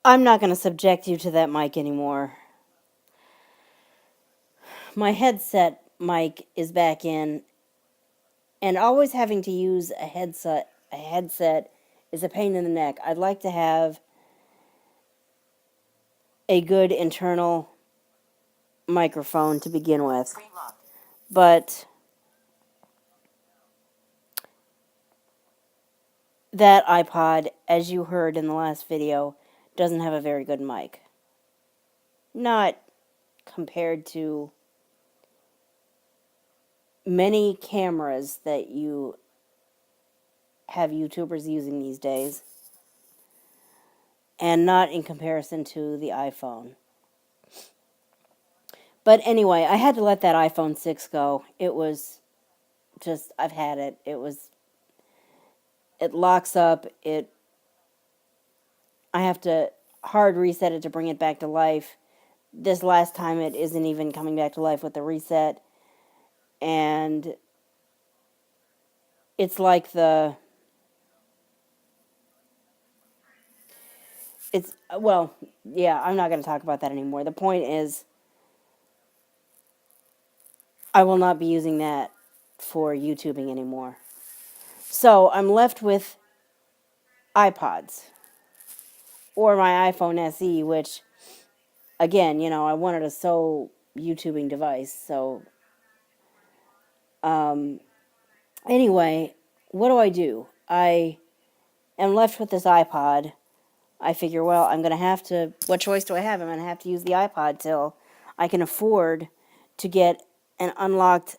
I'm not going to subject you to that mic anymore. My headset mic is back in, and always having to use a headset is a pain in the neck. I'd like to have a good internal microphone to begin with. But that iPod, as you heard in the last video, doesn't have a very good mic. Not compared to many cameras that you have YouTubers using these days, and not in comparison to the iPhone. But anyway, I had to let that iPhone 6 go. It was just, I've had it. It locks up. I have to hard reset it to bring it back to life. This last time it isn't even coming back to life with the reset. And it's like well, yeah, I'm not going to talk about that anymore. The point is, I will not be using that for YouTubing anymore. So I'm left with iPods or my iPhone SE, which, again, I wanted a sole YouTubing device. So, anyway, what do? I am left with this iPod. I figure, well, I'm going to have to, what choice do I have? I'm going to have to use the iPod till I can afford to get an unlocked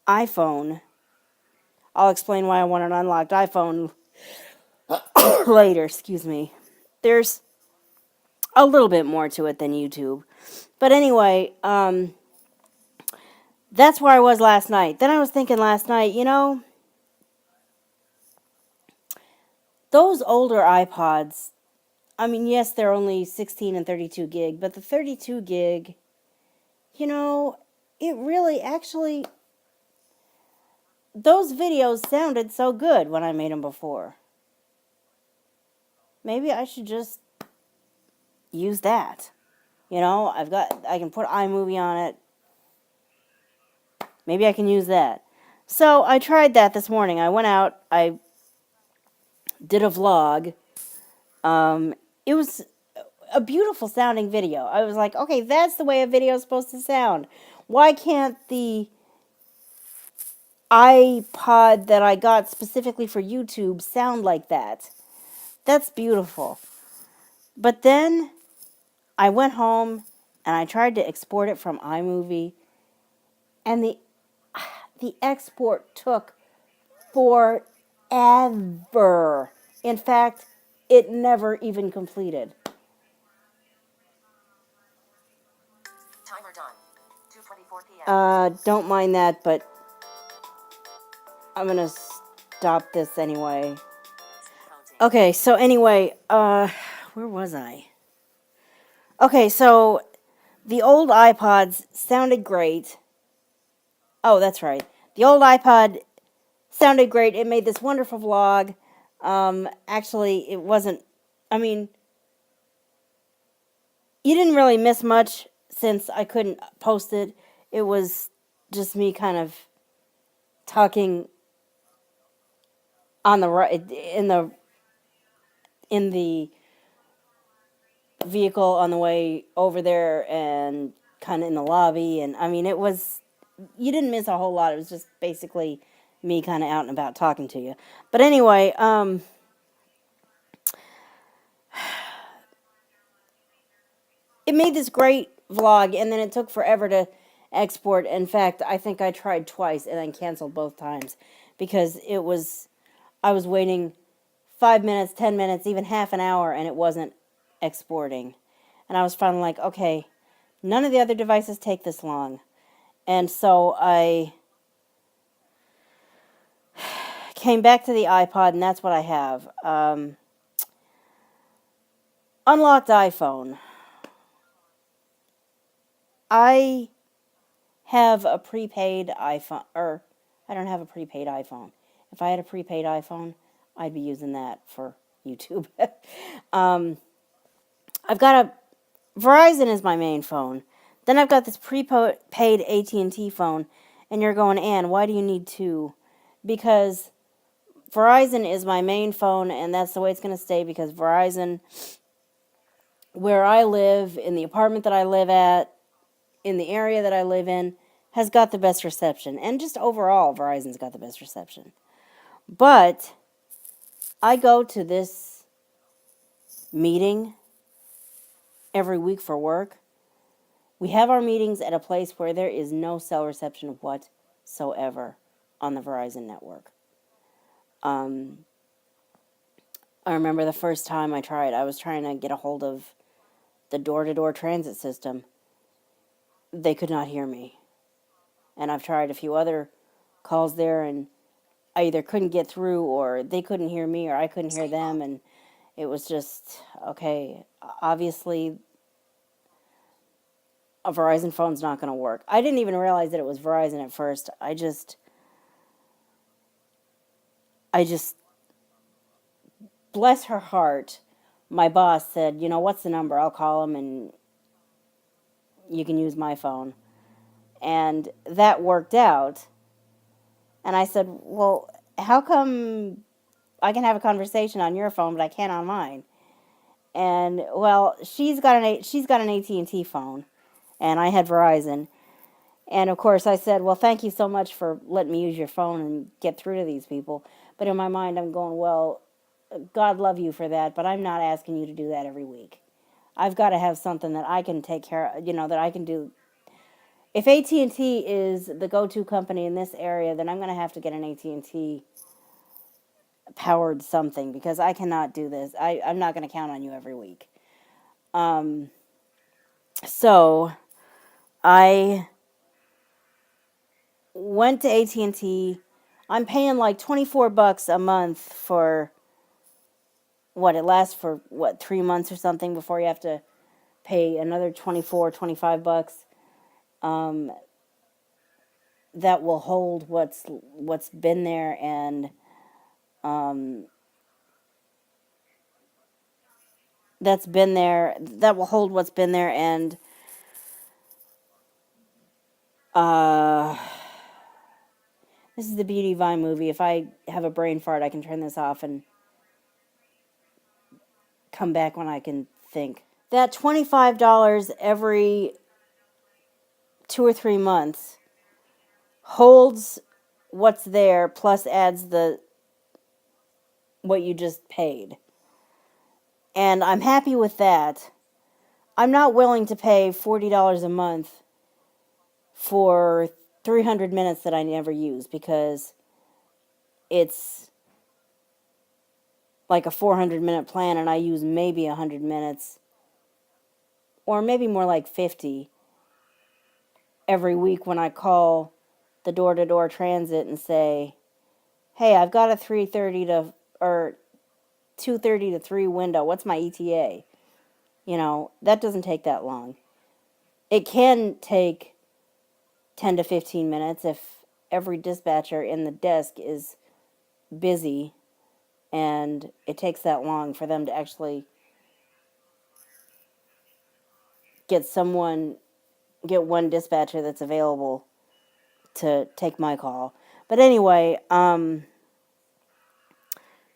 iPhone. I'll explain why I want an unlocked iPhone later, excuse me. There's a little bit more to it than YouTube. But anyway, that's where I was last night. Then I was thinking last night, those older iPods, I mean, yes, they're only 16 and 32 gig, but the 32 gig, it really actually, those videos sounded so good when I made them before. Maybe I should just use that. I can put iMovie on it. Maybe I can use that. So I tried that this morning. I went out, I did a vlog. It was a beautiful sounding video. I was like, okay, that's the way a video is supposed to sound. Why can't the iPod that I got specifically for YouTube sound like that? That's beautiful. But then I went home and I tried to export it from iMovie, and the export took forever. In fact, it never even completed. Timer done. 2:24 p.m. Don't mind that, but I'm gonna stop this anyway. Okay, so anyway, where was I? Okay, so the old iPods sounded great. Oh, that's right. The old iPod sounded great. It made this wonderful vlog. Actually, it wasn't, I mean, you didn't really miss much since I couldn't post it. It was just me kind of talking on the right, in the vehicle on the way over there, and kind of in the lobby. And I mean, you didn't miss a whole lot. It was just basically me kind of out and about talking to you. But anyway, it made this great vlog, and then it took forever to export. In fact, I think I tried twice and then canceled both times because I was waiting 5 minutes, 10 minutes, even half an hour, and it wasn't exporting. And I was finally like, okay, none of the other devices take this long. And so I came back to the iPod, and that's what I have. Unlocked iPhone. I have a prepaid iPhone, or I don't have a prepaid iPhone. If I had a prepaid iPhone, I'd be using that for YouTube. I've got a Verizon is my main phone. Then I've got this prepaid AT&T phone, and you're going, Ann, why do you need two? Because Verizon is my main phone, and that's the way it's going to stay, because Verizon, where I live, in the apartment that I live at, in the area that I live in, has got the best reception. And just overall, Verizon's got the best reception. But I go to this meeting every week for work. We have our meetings at a place where there is no cell reception whatsoever on the Verizon network. I remember the first time I was trying to get a hold of the door-to-door transit system. They could not hear me. And I've tried a few other calls there, and I either couldn't get through, or they couldn't hear me, or I couldn't hear them, and it was just, okay, obviously a Verizon phone's not going to work. I didn't even realize that it was Verizon at first. I just, bless her heart, my boss said, what's the number? I'll call him and you can use my phone. And that worked out. And I said, well, how come I can have a conversation on your phone, but I can't on mine? And, well, she's got an AT&T phone, and I had Verizon. And, of course, I said, well, thank you so much for letting me use your phone and get through to these people. But in my mind, I'm going, well, God love you for that, but I'm not asking you to do that every week. I've got to have something that I can take care of, that I can do. If AT&T is the go-to company in this area, then I'm going to have to get an AT&T powered something, because I cannot do this. I'm not going to count on you every week. So I went to AT&T. I'm paying like $24 a month for it lasts for 3 months or something before you have to pay another $25. That will hold what's been there, and that will hold what's been there, and this is the Beauty Vine movie. If I have a brain fart, I can turn this off and come back when I can think. That $25 every 2 or 3 months holds what's there, plus adds what you just paid. And I'm happy with that. I'm not willing to pay $40 a month for 300 minutes that I never use, because it's like a 400-minute plan and I use maybe 100 minutes, or maybe more like 50 every week when I call the door-to-door transit and say, hey, I've got a 3:30 to or 2:30 to 3 window. What's my ETA? That doesn't take that long. It can take 10 to 15 minutes if every dispatcher in the desk is busy, and it takes that long for them to actually get one dispatcher that's available to take my call. But anyway,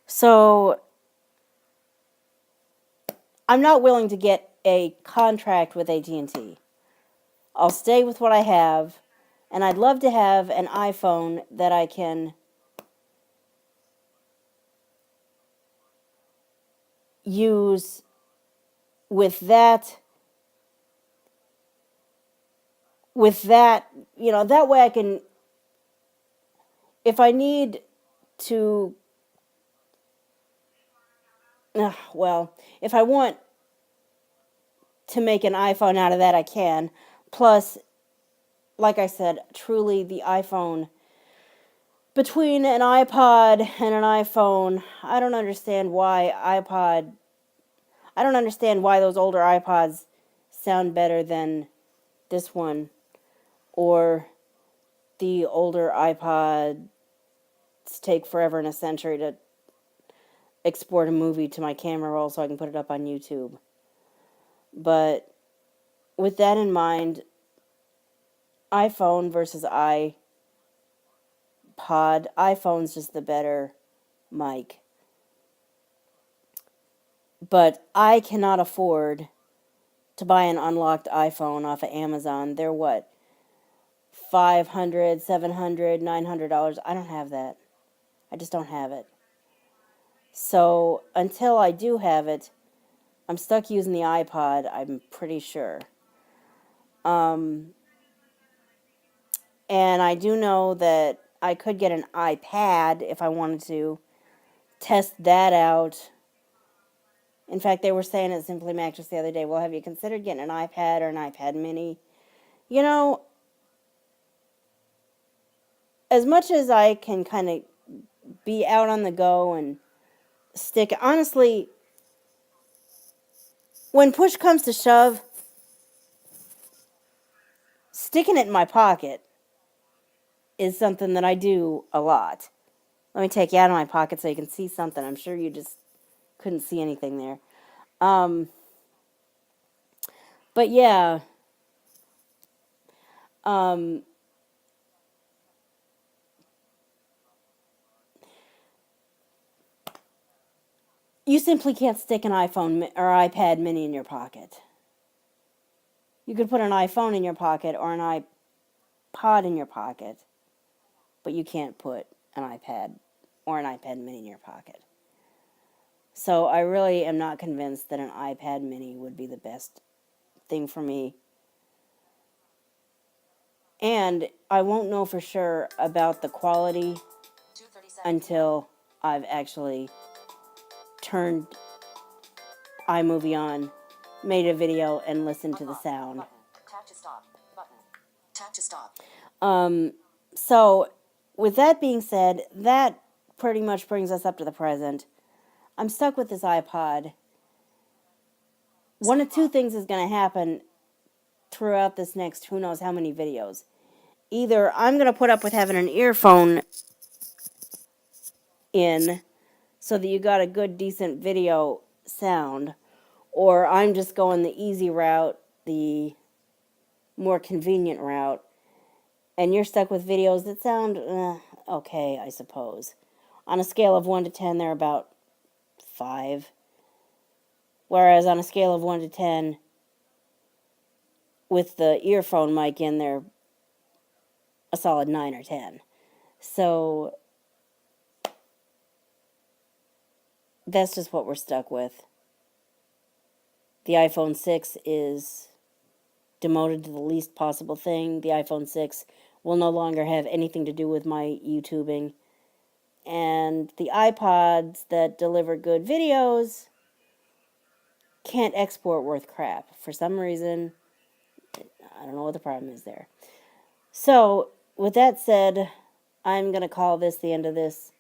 so I'm not willing to get a contract with AT&T. I'll stay with what I have, and I'd love to have an iPhone that I can use with that, that way I can, if I need to, if I want to make an iPhone out of that, I can. Plus, like I said, truly the iPhone, between an iPod and an iPhone, I don't understand why those older iPods sound better than this one, or the older iPods take forever and a century to export a movie to my camera roll so I can put it up on YouTube. But with that in mind, iPhone versus iPod, iPhone's just the better mic. But I cannot afford to buy an unlocked iPhone off of Amazon. They're what? $500, $700, $900. I don't have that. I just don't have it. So until I do have it, I'm stuck using the iPod, I'm pretty sure. And I do know that I could get an iPad if I wanted to test that out. In fact, they were saying at Simply Mac just the other day, well, have you considered getting an iPad or an iPad mini? You know, as much as I can kind of be out on the go and stick, honestly, when push comes to shove, sticking it in my pocket is something that I do a lot. Let me take you out of my pocket so you can see something. I'm sure you just couldn't see anything there. But yeah, you simply can't stick an iPhone or iPad mini in your pocket. You could put an iPhone in your pocket or an iPod in your pocket, but you can't put an iPad or an iPad mini in your pocket. So I really am not convinced that an iPad mini would be the best thing for me. And I won't know for sure about the quality 2:37. until I've actually turned iMovie on, made a video, and listened to the sound. Button. Tap to stop. Button. Tap to stop. So, with that being said, that pretty much brings us up to the present. I'm stuck with this iPod. One of two things is going to happen throughout this next who knows how many videos. Either I'm going to put up with having an earphone in so that you got a good, decent video sound, or I'm just going the easy route, the more convenient route, and you're stuck with videos that sound okay, I suppose. On a scale of 1 to 10, they're about 5. Whereas on a scale of 1 to 10, with the earphone mic in, they're a solid 9 or 10. So that's just what we're stuck with. The iPhone 6 is demoted to the least possible thing. The iPhone 6 will no longer have anything to do with my YouTubing. And the iPods that deliver good videos can't export worth crap. For some reason, I don't know what the problem is there. So, with that said, I'm going to call this the end of this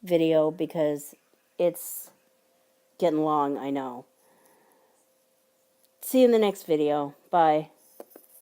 video because it's getting long, I know. See you in the next video. Bye.